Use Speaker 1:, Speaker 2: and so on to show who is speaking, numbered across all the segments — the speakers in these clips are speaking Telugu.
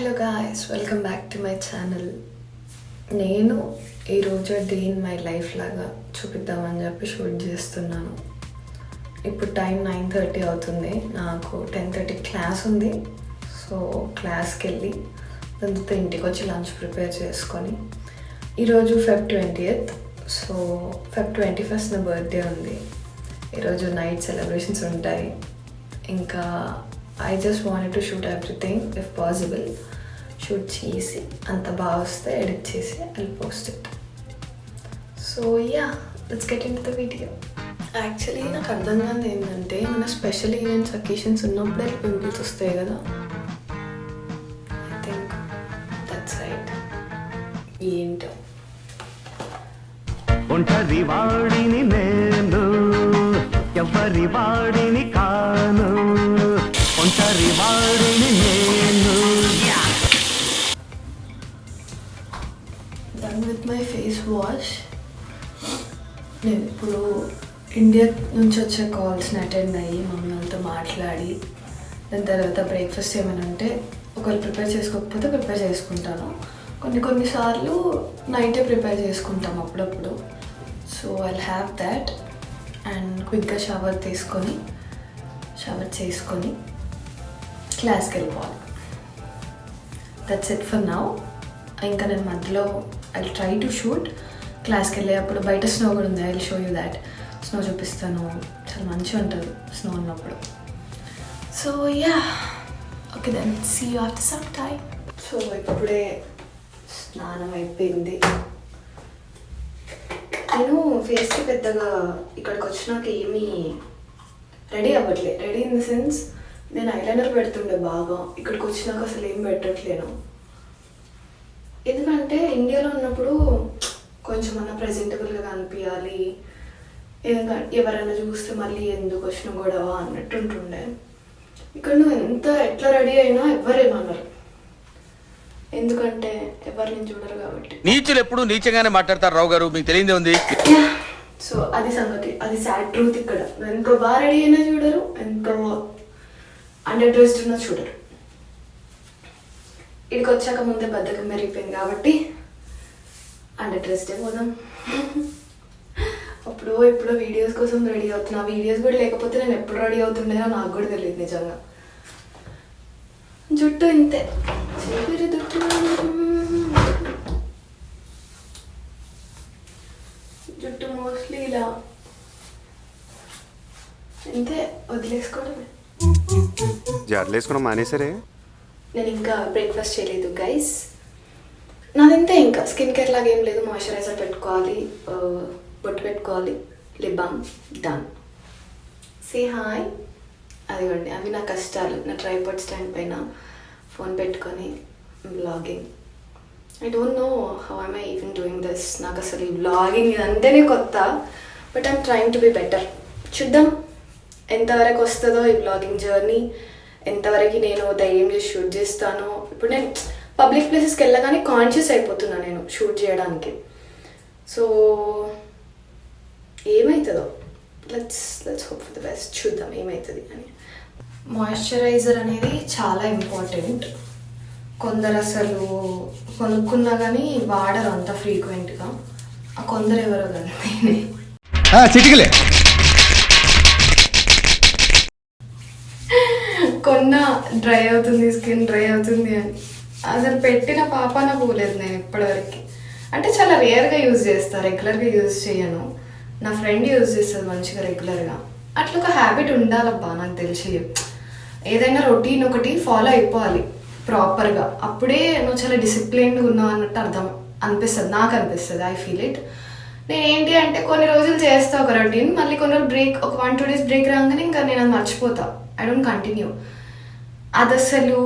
Speaker 1: Hello guys, welcome back to my channel. నేను ఈరోజు డే ఇన్ మై లైఫ్ లాగా చూపిద్దామని చెప్పి షూట్ చేస్తున్నాను. ఇప్పుడు టైం 9:30 అవుతుంది. నాకు 10:30 క్లాస్ ఉంది. సో క్లాస్కి వెళ్ళి దాని తర్వాత ఇంటికి వచ్చి లంచ్ ప్రిపేర్ చేసుకొని ఈరోజు Feb 20th. So Feb 21st నా బర్త్డే ఉంది. ఈరోజు నైట్ సెలబ్రేషన్స్ ఉంటాయి. ఇంకా I just wanted to shoot everything if possible. Shoot చేసి అంత బాగా వస్తే ఎడిట్ చేసి I'll post it. So yeah, let's get into the video. Actually నాకు అర్థం కాదు ఏంటంటే మన స్పెషల్ ఈవెంట్స్ అకేషన్స్ ఉన్నప్పుడే పింపుల్స్ వస్తాయి కదా. I think that's right. ఏంటో
Speaker 2: ఒంటరి వాడిని నేను ఎవరి వాడిని కాను ఒంటరి వాడిని నేను.
Speaker 1: Done with my face wash. నేను ఇప్పుడు ఇండియా నుంచి వచ్చే కాల్స్ని అటెండ్ అయ్యి మమ్మీ వాళ్ళతో మాట్లాడి దాని తర్వాత బ్రేక్ఫాస్ట్ ఏమైనా ఉంటే ఒకవేళ ప్రిపేర్ చేసుకోకపోతే ప్రిపేర్ చేసుకుంటాను. కొన్నిసార్లు నైటే ప్రిపేర్ చేసుకుంటాం అప్పుడప్పుడు. So I'll have that and క్విక్గా షవర్ చేసుకొని క్లాస్కి వెళ్ళిపోవాలి. That's it for now. ఇంకా నేను మధ్యలో ఐ ట్రై టు షూట్. క్లాస్కి వెళ్ళేటప్పుడు బయట స్నో కూడా ఉంది. I will show you that. Snow చూపిస్తాను. చాలా మంచిగా ఉంటుంది స్నో ఉన్నప్పుడు. So yeah, okay then see you after some time. So ఇప్పుడే స్నానం అయిపోయింది. నేను ఫేస్కి పెద్దగా ఇక్కడికి వచ్చినాక ఏమీ రెడీ అవ్వట్లేదు. రెడీ ఇన్ ద సెన్స్ నేను ఐలైనర్ పెడుతుండే బాగా. ఇక్కడికి వచ్చినాక అసలు ఏం పెట్టట్లేను. ఎందుకంటే ఇండియాలో ఉన్నప్పుడు కొంచెం అన్న ప్రెజెంటబుల్గా కనిపించాలి, ఎవరైనా చూస్తే మళ్ళీ ఎందుకు వచ్చిన గొడవ అన్నట్టు ఉంటుండే. ఇక్కడ నువ్వు ఎట్లా రెడీ అయినా ఎవ్వరేమన్నారు, ఎందుకంటే ఎవరిని చూడరు కాబట్టి.
Speaker 3: నీచులు ఎప్పుడు నీచంగానే మాట్లాడతారు రావు గారు, మీకు తెలియదే ఉంది.
Speaker 1: సో అది సంగతి, అది సాడ్ ట్రూత్. ఇక్కడ ఎంతో బాగా రెడీ అయినా చూడరు, ఎంతో అండర్ డ్రెస్డ్ ఉన్నా చూడరు. ఇక్కడికి వచ్చాక ముందే బద్ధకం పెరిగిపోయింది కాబట్టి అండర్ డ్రెస్డే పోదాం. అప్పుడు ఎప్పుడో వీడియోస్ కోసం రెడీ అవుతున్నా. వీడియోస్ కూడా లేకపోతే నేను ఎప్పుడు రెడీ అవుతుండేనో నాకు కూడా తెలియదు నిజంగా. జుట్టు ఇంతే, జుట్టు మోస్ట్లీ ఇలా ఇంతే వదిలేసుకోవడమే.
Speaker 4: జడలేసుకున్న మానేసరే.
Speaker 1: నేను ఇంకా బ్రేక్ఫాస్ట్ చేయలేదు గైస్. నాదంతే, ఇంకా స్కిన్ కేర్ లాగా ఏం లేదు. మాయిశ్చరైజర్ పెట్టుకోవాలి, బొట్టు పెట్టుకోవాలి, lip balm, done. Say hi. అదిగోండి, అవి నా కష్టాలు. నా ట్రైపాడ్ స్టాండ్ పైన ఫోన్ పెట్టుకొని blogging. I don't know how I'm I even doing this. నాకు అసలు ఈ బ్లాగింగ్ ఇదంటేనే కొత్త. But I'm trying to be better. చూద్దాం ఎంతవరకు వస్తుందో ఈ బ్లాగింగ్ జర్నీ, ఎంతవరకు నేను ధైర్యం చేసి షూట్ చేస్తాను. ఇప్పుడు నేను పబ్లిక్ ప్లేసెస్కి వెళ్ళగానే కాన్షియస్ అయిపోతున్నా నేను షూట్ చేయడానికి. సో ఏమవుతుందో let's hope for the best. చూద్దాం ఏమవుతుంది అని. మాయిశ్చరైజర్ అనేది చాలా ఇంపార్టెంట్. కొందరు అసలు కొనుక్కున్నా కానీ వాడరు అంత ఫ్రీక్వెంట్గా. ఆ కొందరు ఎవరో కానీ
Speaker 2: చిటికలే
Speaker 1: కొన్న డ్రై అవుతుంది, స్కిన్ డ్రై అవుతుంది అని అసలు పెట్టిన పాపాన పోలేదు నేను ఇప్పటివరకు. అంటే చాలా రేర్గా యూజ్ చేస్తాను, రెగ్యులర్గా యూజ్ చేయను. నా ఫ్రెండ్ యూజ్ చేస్తుంది మంచిగా రెగ్యులర్గా. అట్లా ఒక హ్యాబిట్ ఉండాలబ్బా. నాకు తెలిసి ఏదైనా రొటీన్ ఒకటి ఫాలో అయిపోవాలి ప్రాపర్గా. అప్పుడే నువ్వు చాలా డిసిప్లైన్గా ఉన్నావు అన్నట్టు అనిపిస్తుంది. నాకు అనిపిస్తుంది, ఐ ఫీల్ ఇట్. నేను ఏంటి అంటే కొన్ని రోజులు చేస్తా ఒక రొటీన్, మళ్ళీ కొన్ని రోజులు బ్రేక్, ఒక 1-2 days బ్రేక్ రాగానే ఇంకా నేను అది మర్చిపోతా. I don't continue. అది అసలు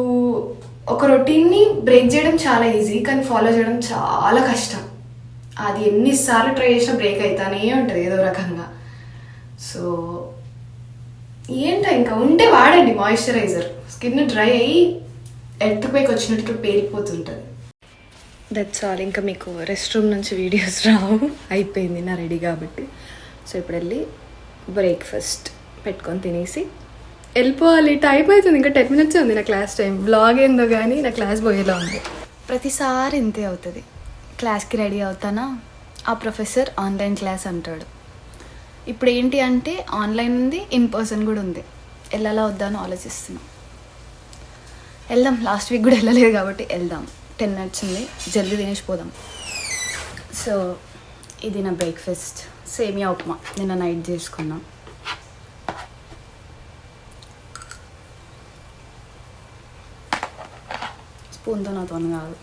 Speaker 1: ఒక రొటీన్ని బ్రేక్ చేయడం చాలా ఈజీ, కానీ ఫాలో చేయడం చాలా కష్టం. అది ఎన్నిసార్లు ట్రై చేసినా బ్రేక్ అవుతానే ఉంటుంది ఏదో రకంగా. సో ఏంటో ఇంకా ఉంటే వాడండి మాయిశ్చరైజర్. స్కిన్ డ్రై అయ్యి ఎర్త్క్వేక్ వచ్చినట్టు పేలిపోతుంటుంది. That's all. ఇంకా మీకు రెస్ట్ రూమ్ నుంచి వీడియోస్ రావు, అయిపోయింది నా రెడీ కాబట్టి. సో ఇప్పుడు వెళ్ళి బ్రేక్ఫాస్ట్ పెట్టుకొని తినేసి వెళ్ళిపోవాలి, టైం అవుతుంది, ఇంకా 10 minutes ఉంది నా క్లాస్ టైం. బ్లాగ్ ఏందో కానీ నా క్లాస్ పోయేలా ఉంది. ప్రతిసారి ఇంతే అవుతుంది. క్లాస్కి రెడీ అవుతానా, ఆ ప్రొఫెసర్ ఆన్లైన్ క్లాస్ అంటాడు. ఇప్పుడు ఏంటి అంటే ఆన్లైన్ ఉంది, ఇన్ పర్సన్ కూడా ఉంది. వెళ్ళాలా వద్దా అని ఆలోచిస్తున్నాం. వెళ్దాం, లాస్ట్ వీక్ కూడా వెళ్ళలేదు కాబట్టి వెళ్దాం. 10 minutes ఉంది, జల్దీ తినేసిపోదాం. సో ఇది నా బ్రేక్ఫాస్ట్, సేమియా ఉప్మా, నిన్న నైట్ చేసుకున్నాం. స్పూన్తో నాతో కాదు,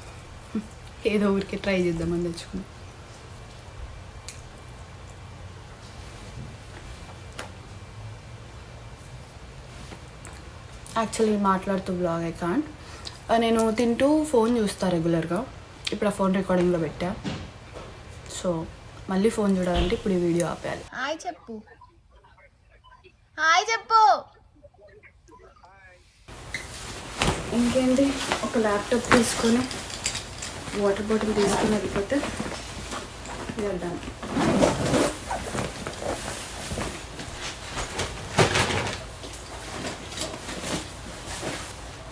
Speaker 1: ఏదో ఊరికి ట్రై చేద్దామని తెచ్చుకున్నాం. యాక్చువల్లీ మాట్లాడుతూ బ్లాగ్ ఐ కాంట్. నేను తింటూ ఫోన్ చూస్తాను రెగ్యులర్గా. ఇప్పుడు ఆ ఫోన్ రికార్డింగ్లో పెట్టా. సో మళ్ళీ ఫోన్ చూడాలంటే ఇప్పుడు ఈ వీడియో ఆపేయాలి. హాయ్ చెప్పు, హాయ్ చెప్పు. ఇంకేంటి, ఒక ల్యాప్టాప్ తీసుకొని వాటర్ బాటిల్ తీసుకొని వెళ్ళిపోతే వెళ్దాం.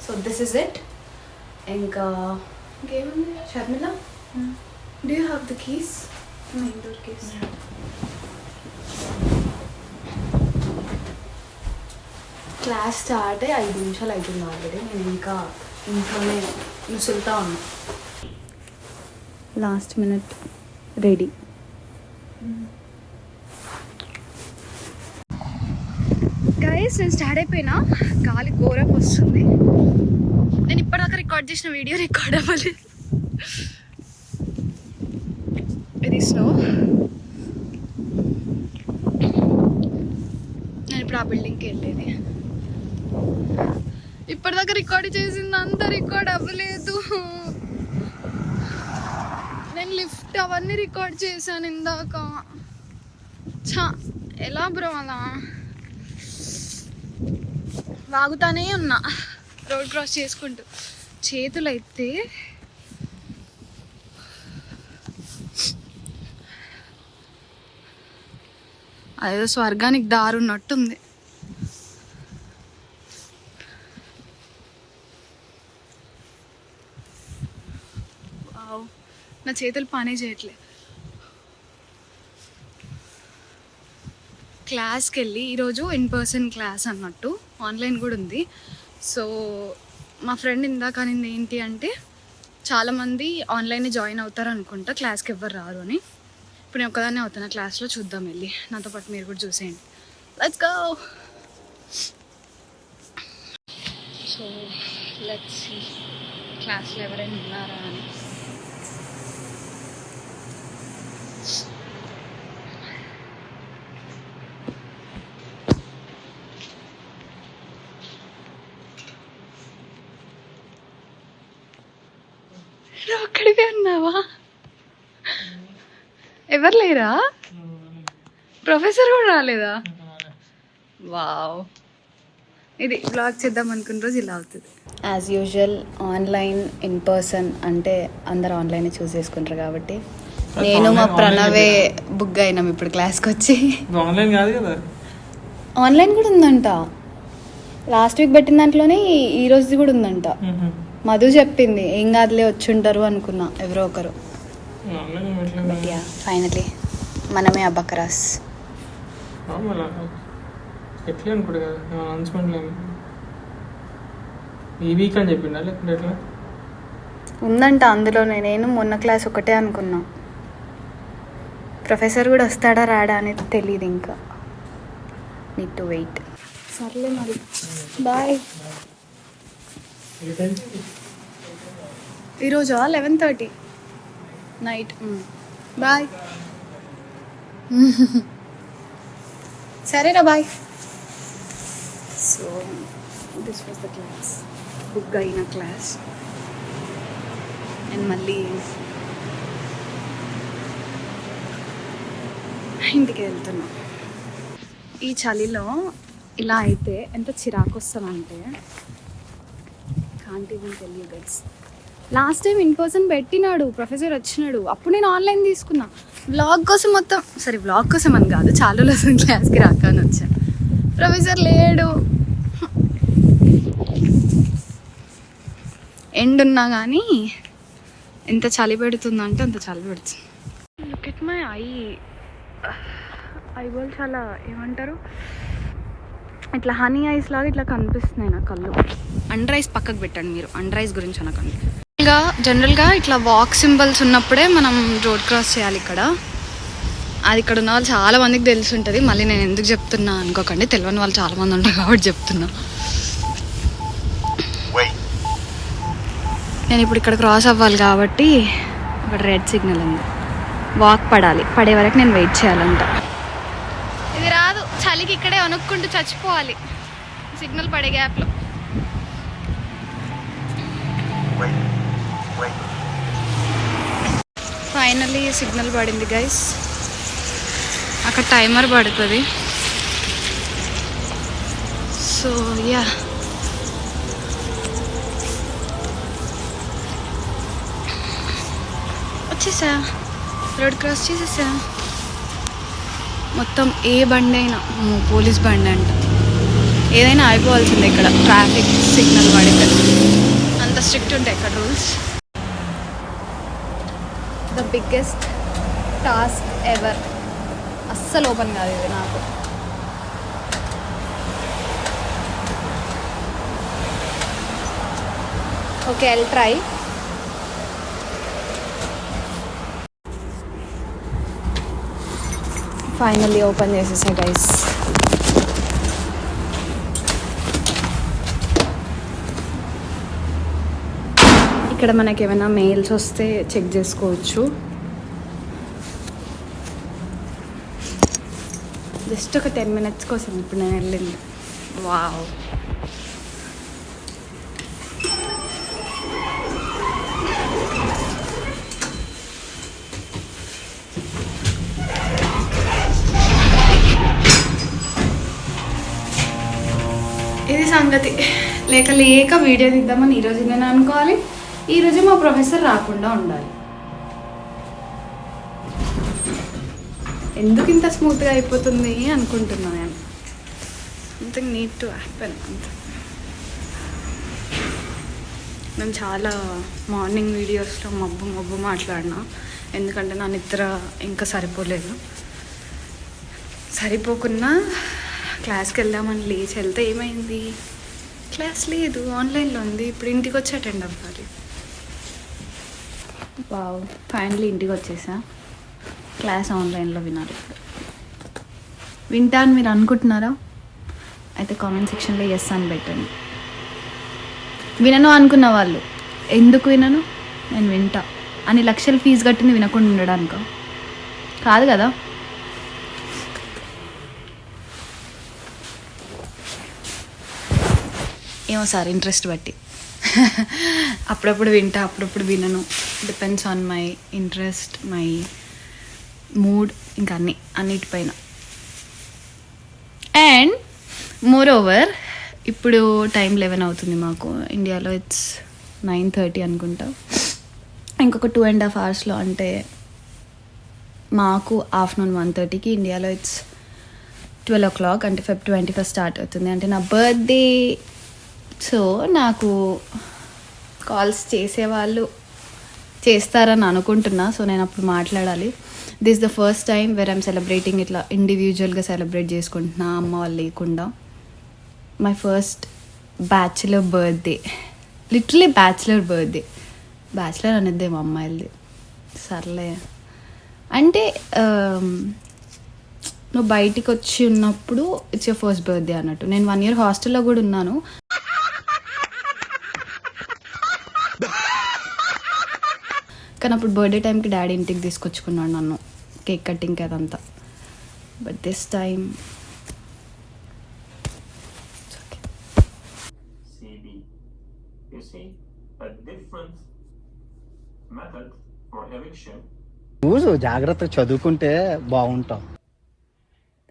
Speaker 1: So this is it. ఇంకా ఇంకేముంది Sharmila, do you have the keys? Indoor keys. Class start అయ్యి 5 నిమిషాలు అవుతుంది ఆల్రెడీ. నేను ఇంకా ఇంట్లోనే ముసులుతా ఉన్నా. Last minute ready. గైస్ నేను స్టార్ట్ అయిపోయినా, గాలి ఘోరం వస్తుంది. నేను ఇప్పటిదాకా రికార్డ్ చేసిన వీడియో రికార్డ్ అవ్వలేదు. ఇది స్నో. నేను ఇప్పుడు ఆ బిల్డింగ్కి వెళ్ళేది. ఇప్పటిదాకా రికార్డ్ చేసింది అంతా రికార్డ్ అవ్వలేదు. నేను లిఫ్ట్ అవన్నీ రికార్డ్ చేశాను ఇందాక. ఎలా బ్రో అలా వాగుతానే ఉన్నా రోడ్ క్రాస్ చేసుకుంటూ. చేతులు అయితే అదేదో స్వర్గానికి దారి ఉన్నట్టుంది. నా చేతులు పని చేయట్లే. క్లాస్కి వెళ్ళి ఈరోజు ఇన్ పర్సన్ క్లాస్ అన్నట్టు, ఆన్లైన్ కూడా ఉంది. సో మా ఫ్రెండ్ ఇందాక అనింది ఏంటి అంటే చాలామంది ఆన్లైన్ జాయిన్ అవుతారు అనుకుంటా, క్లాస్కి ఎవ్వరు రారు అని. ఇప్పుడు నేను ఒకదాన్నే అవుతున్నా క్లాస్లో. చూద్దాం వెళ్ళి, నాతో పాటు మీరు కూడా చూసేయండి. Let's go. So let's see క్లాస్లో ఎవరైనా ఉన్నారా అని. నువ్వు అక్కడికే ఉన్నావా? ఎవరు లేరా? ప్రొఫెసర్ కూడా రాలేదా? వావ్. ఇది బ్లాగ్ చేద్దాం అనుకున్న రోజు ఇలా అవుతుంది. As usual online in person అంటే అందరు ఆన్లైన్ చూస్ చేసుకుంటారు కాబట్టి నేను మా ప్రణవే బుక్ అయినాం ఇప్పుడు క్లాస్కి వచ్చి.
Speaker 5: ఆన్లైన్ కాదు కదా,
Speaker 1: ఆన్లైన్ కూడా ఉందంట. లాస్ట్ వీక్ పెట్టిన దాంట్లోనే ఈ రోజు కూడా ఉందంట. మధు చెప్పింది, ఏం కాదులే వచ్చి ఉంటారు అనుకున్నా ఎవరో ఒకరు. బట్ యా ఫైనలీ మనమే అబ్బకరాస్.
Speaker 5: ఎట్లా అనుకోడు కదా అనౌన్స్మెంట్ ఈ వీక్ అని చెప్పిండా లేకుంటే ఎట్లా
Speaker 1: ఉందంట అందులోనే. నేను మొన్న క్లాస్ ఒకటే అనుకున్నా. ప్రొఫెసర్ కూడా వస్తాడా రాడా అనేది తెలియదు ఇంకా. Need to wait. సర్లే మరి, బాయ్. ఈరోజా 11:30 నైట్. బాయ్. సరేనా, bye. So this was the class, book అయిన క్లాస్. అండ్ మళ్ళీ ఇంటికి వెళ్తున్నా. ఈ చలిలో ఇలా అయితే ఎంత చిరాకు వస్తుందంటే can't even tell you guys. Last time in person పెట్టినాడు, ప్రొఫెసర్ వచ్చినాడు, అప్పుడు నేను ఆన్లైన్ తీసుకున్నా. వ్లాగ్ కోసం మొత్తం, సరే వ్లాగ్ కోసం అని కాదు, చాలా రోజులు క్లాస్కి రాక అని వచ్చాను. ప్రొఫెసర్ లేడు.
Speaker 6: ఎండ్ ఉన్నా కానీ ఎంత చలి పెడుతుందంటే అంత చలి పెడుతుంది. లుక్ ఎట్ మై ఐబాల్ చాలా ఏమంటారు ఇట్లా హనీ ఐస్ లాగా ఇట్లా కనిపిస్తున్నాయి నా కళ్ళు. అండర్ ఐస్ పక్కకు పెట్టండి మీరు, అండర్ ఐస్ గురించి అనకండి. జనరల్గా ఇట్లా వాక్ సింబల్స్ ఉన్నప్పుడే మనం రోడ్ క్రాస్ చేయాలి ఇక్కడ. అది ఇక్కడ ఉన్న వాళ్ళు చాలా మందికి తెలిసి ఉంటుంది. మళ్ళీ నేను ఎందుకు చెప్తున్నా అనుకోకండి, తెలియని వాళ్ళు చాలా మంది ఉంటారు కాబట్టి చెప్తున్నా. నేను ఇప్పుడు ఇక్కడ క్రాస్ అవ్వాలి కాబట్టి ఇక్కడ రెడ్ సిగ్నల్ ఉంది, వాక్ పడాలి. పడే వరకు నేను వెయిట్ చేయాలంట. ఇది రాదు, చలికి ఇక్కడే వణుక్కుంటూ చచ్చిపోవాలి సిగ్నల్ పడే గ్యాప్లో. ఫైనల్లీ సిగ్నల్ పడింది గైస్. అక్కడ టైమర్ పడుతుంది. సో యా, వచ్చేసా, రోడ్ క్రాస్ చేసేసా. మొత్తం ఏ బండి అయినా, పోలీస్ బండి అంట, ఏదైనా అయిపోవాల్సిందే ఇక్కడ. ట్రాఫిక్ సిగ్నల్ పడితే అంత స్ట్రిక్ట్ ఉంటాయి ఇక్కడ rules. The biggest task ever. అస్సలు ఓపెన్ కాదు ఇది నాకు. Okay, I'll try. Finally open చేసేసా గైస్. ఇక్కడ మనకి ఏమైనా మెయిల్స్ వస్తే చెక్ చేసుకోవచ్చు. జస్ట్ ఒక 10 minutes కోసం ఇప్పుడు నేను వెళ్ళింది. వావ్, ఇది సంగతి. లేక వీడియో తీద్దామని ఈరోజు నేను అనుకోవాలి. ఈరోజు మా ప్రొఫెసర్ రాకుండా ఉండాలి. ఎందుకు ఇంత స్మూత్గా అయిపోతుంది అనుకుంటున్నా నేను. సంథింగ్ నీడ్ టు హ్యాపెన్ అంత. నేను చాలా మార్నింగ్ వీడియోస్లో మబ్బు మాట్లాడినా, ఎందుకంటే నా నిద్ర ఇంకా సరిపోలేదు. సరిపోకున్నా క్లాస్కి వెళ్దామని లేచి వెళ్తే ఏమైంది, క్లాస్ లేదు, ఆన్లైన్లో ఉంది. ఇప్పుడు ఇంటికి వచ్చి అటెండ్ అవ్వాలి. వావ్, ఫైనల్లీ ఇంటికి వచ్చేసా. క్లాస్ ఆన్లైన్లో వినాలి. ఇప్పుడు వింటా అని మీరు అనుకుంటున్నారా? అయితే కామెంట్ సెక్షన్లో ఎస్ అని పెట్టండి. వినను అనుకున్న వాళ్ళు, ఎందుకు వినను, నేను వింటా అని లక్షలు ఫీజు కట్టింది వినకుండా ఉండడానిక కాదు కదా. ఏమో సార్, ఇంట్రెస్ట్ బట్టి అప్పుడప్పుడు వింటా, అప్పుడప్పుడు వినను. Depends on my interest, my mood, ఇంకా అన్నిటిపైన. అండ్ మోర్ ఓవర్ ఇప్పుడు టైం 11 అవుతుంది మాకు. ఇండియాలో ఇట్స్ 9:30 అనుకుంటా. ఇంకొక 2.5 hours అంటే మాకు ఆఫ్టర్నూన్ 1:30కి, ఇండియాలో ఇట్స్ 12 o'clock, అంటే Feb 21st స్టార్ట్ అవుతుంది. అంటే నా బర్త్డే. సో నాకు కాల్స్ చేసేవాళ్ళు చేస్తారని అనుకుంటున్నా. సో నేను అప్పుడు మాట్లాడాలి. This the first time where I'm celebrating ఇట్లా ఇండివిజువల్గా సెలబ్రేట్ చేసుకుంటున్నా, అమ్మ వాళ్ళు లేకుండా. My first bachelor birthday, literally bachelor birthday. Bachelor అనేది మా అమ్మాయిలది, సర్లే. అంటే నువ్వు బయటికి వచ్చి ఉన్నప్పుడు ఇట్స్ యువర్ ఫస్ట్ బర్త్డే అన్నట్టు. నేను 1 year హాస్టల్లో కూడా ఉన్నాను. కానీ అప్పుడు బర్త్డే టైంకి డాడీ ఇంటికి తీసుకొచ్చుకున్నాడు నన్ను, కేక్ కటింగ్కి అదంతా. But this time
Speaker 7: CB. You see, a different method for eviction.
Speaker 2: చూసు జాగ్రత్త, చదువుకుంటే బాగుంటాం.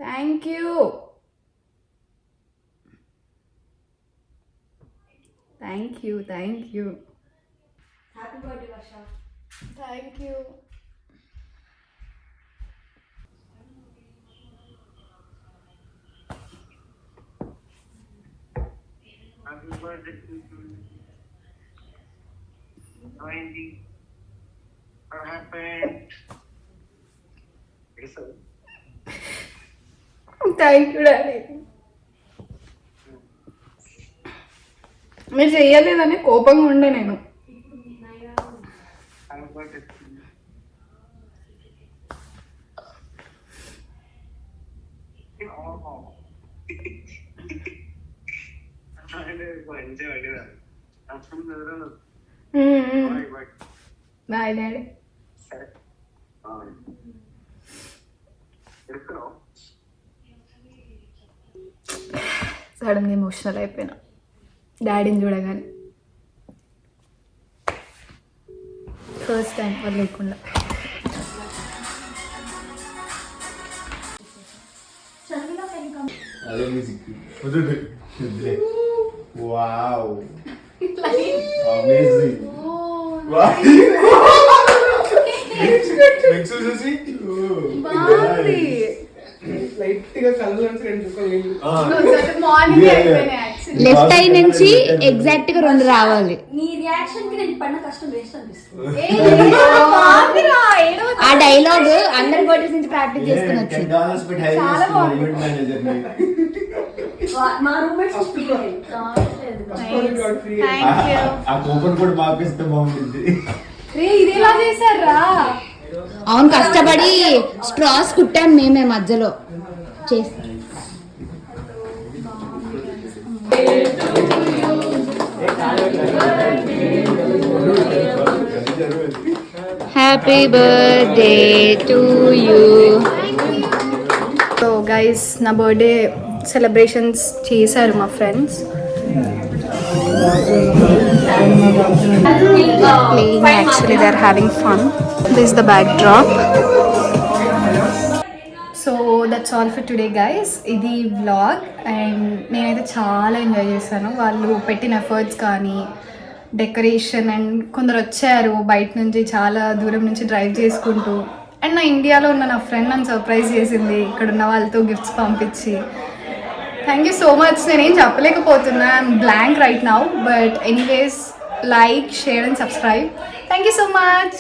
Speaker 6: Thank you. Happy birthday Varsha. Thank you. Thank you daddy. మీరు చెయ్యలేదని కోపంగా ఉండే నేను. Bye daddy. సడన్గా ఎమోషనల్ అయిపోయినా డాడీని చూడగానే. ఫస్ట్ టైం వాళ్ళు లేకుండా.
Speaker 2: Wow amazing.
Speaker 6: లెఫ్ట్ ఐ నుంచి ఎగ్జాక్ట్ గా 2 రావాలి.
Speaker 8: నీ రియాక్షన్ కి నేను పడిన కష్టం వేస్ట్ అనిపిస్తుంది.
Speaker 6: ఆ డైలాగ్ అందరి బర్త్డేస్ నుంచి ప్రాక్టీస్ చేసుకుని వచ్చింది.
Speaker 8: మా రూమ్మేట్స్
Speaker 2: ఆ కూపన్ కూడా మాపిస్తే బాగుంటుంది.
Speaker 8: ఇదేలా చేశారా?
Speaker 6: అవును, కష్టపడి స్ట్రాస్ కుట్టాం మేమే మధ్యలో చేసి. Happy birthday to you. So guys, నా బర్త్డే సెలబ్రేషన్స్ చేశారు మా friends. Playing, actually they're having fun. This is the backdrop. So that's all for today guys. ఇది వ్లాగ్ అండ్ నేనైతే చాలా ఎంజాయ్ చేశాను. వాళ్ళు పెట్టిన ఎఫర్ట్స్ కానీ డెకరేషన్, అండ్ కొందరు వచ్చారు బయట నుంచి చాలా దూరం నుంచి డ్రైవ్ చేసుకుంటూ. అండ్ నా ఇండియాలో ఉన్న నా ఫ్రెండ్ నన్ను సర్ప్రైజ్ చేసింది ఇక్కడ ఉన్న వాళ్ళతో గిఫ్ట్స్ పంపించి. Thank you so much. నేనేం చెప్పలేకపోతున్నా, I'm blank right now. But anyways, like, share and subscribe. Thank you so much.